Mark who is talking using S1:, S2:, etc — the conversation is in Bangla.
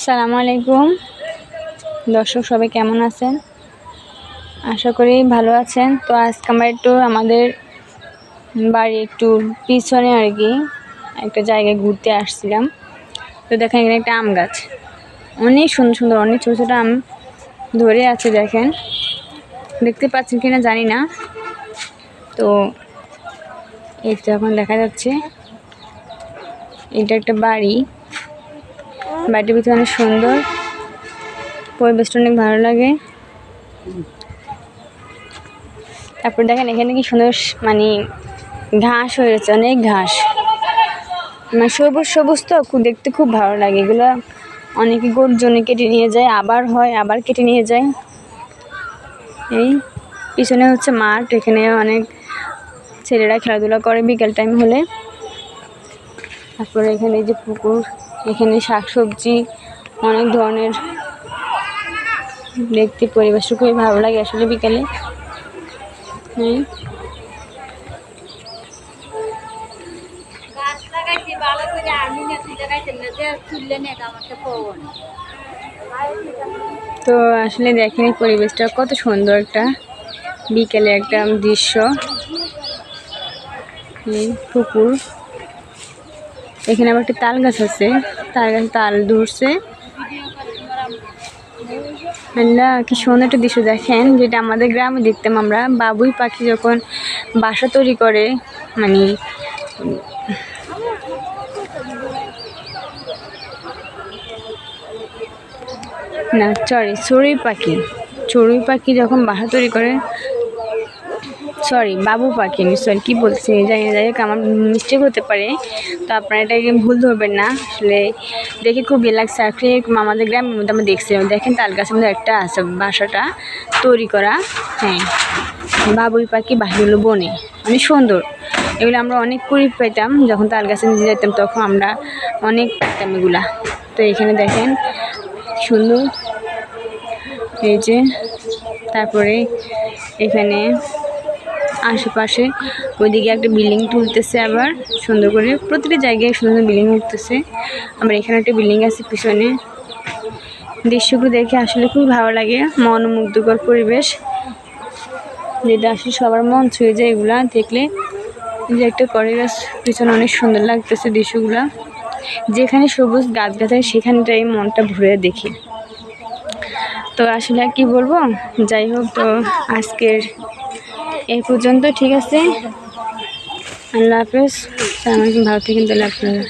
S1: আসসালামু আলাইকুম দর্শক, সবাই কেমন আছেন? আশা করি ভালো আছেন। তো আজকে আমরা একটু আমাদের বাড়ি একটু পিছনে আর কি একটা জায়গায় ঘুরতে আসছিলাম। তো দেখেন এখানে একটা আম গাছ, অনেক সুন্দর সুন্দর অনেক ছোটো ছোটো আম ধরে আছে। দেখেন, দেখতে পাচ্ছেন কিনা জানি না। তো এই তো এখন দেখা যাচ্ছে এটা একটা বাড়ি। বাড়িটির ভিতরে অনেক সুন্দর, পরিবেশটা অনেক ভালো লাগে। তারপর দেখেন এখানে কি সুন্দর মানে ঘাস হয়েছে, অনেক ঘাস, মানে সবুজ সবুজ, তো দেখতে খুব ভালো লাগে। এগুলো অনেকে গরুর জন্য কেটে নিয়ে যায়, আবার হয় আবার কেটে নিয়ে যায়। এই পিছনে হচ্ছে মাঠ, এখানে অনেক ছেলেরা খেলাধুলা করে বিকেল টাইম হলে। তারপরে এখানে যে পুকুর, এখানে শাকসবজি অনেক ধরনের, দেখতে পরিবেশটা খুবই ভালো লাগে আসলে বিকালে। তো আসলে দেখেন এই পরিবেশটা কত সুন্দর, একটা বিকেলে একটা দৃশ্য। পুকুর, এখানে আবার একটা তাল গাছ আছে, তাল গাছ তাল ধরছে। কি সুন্দর একটা দৃশ্য দেখেন, যেটা আমাদের গ্রামে দেখতাম আমরা। বাবুই পাখি যখন বাসা তৈরি করে, মানে না চড়ুই পাখি যখন বাসা তৈরি করে, বাবু পাখি, কি বলছি জানি না, যাই হোক আমার মিস্টেক হতে পারে। তো আপনারা এটাকে ভুল ধরবেন না। আসলে দেখে খুব ইয়ে লাগছে। আসলে আমাদের গ্রামের মধ্যে আমরা দেখছিলাম, দেখেন তাল গাছের মধ্যে একটা আছে বাসাটা তৈরি করা। হ্যাঁ, বাবুই পাখি বাহির বনে, অনেক সুন্দর। এগুলো আমরা অনেক কুড়ি পেতাম যখন তাল গাছে নিয়ে যেতাম, তখন আমরা অনেক পেতাম এগুলা। তো এখানে দেখেন সুন্দর, এই যে তারপরে এখানে আশেপাশে ওইদিকে একটা বিল্ডিং তুলতেছে, আবার সুন্দর করে প্রতিটা জায়গায় সুন্দর বিল্ডিং উঠতেছে। আবার এখানে একটা বিল্ডিং আছে পিছনে। দৃশ্যগুলো দেখে আসলে খুব ভালো লাগে, মনোমুগ্ধকর পরিবেশ, যেটা আসলে সবার মন ছুঁয়ে যায় এগুলা দেখলে। যে একটা করে গাছ পিছনে অনেক সুন্দর লাগতেছে দৃশ্যগুলা। যেখানে সবুজ গাছগাছালি সেখানটাই মনটা ভরে দেখি। তো আসলে কি বলবো, যাই হোক, তো আজকের এই পর্যন্ত। ঠিক আছে, আল্লাহ হাফেজ। ভালো থাকেন তাহলে আপনারা।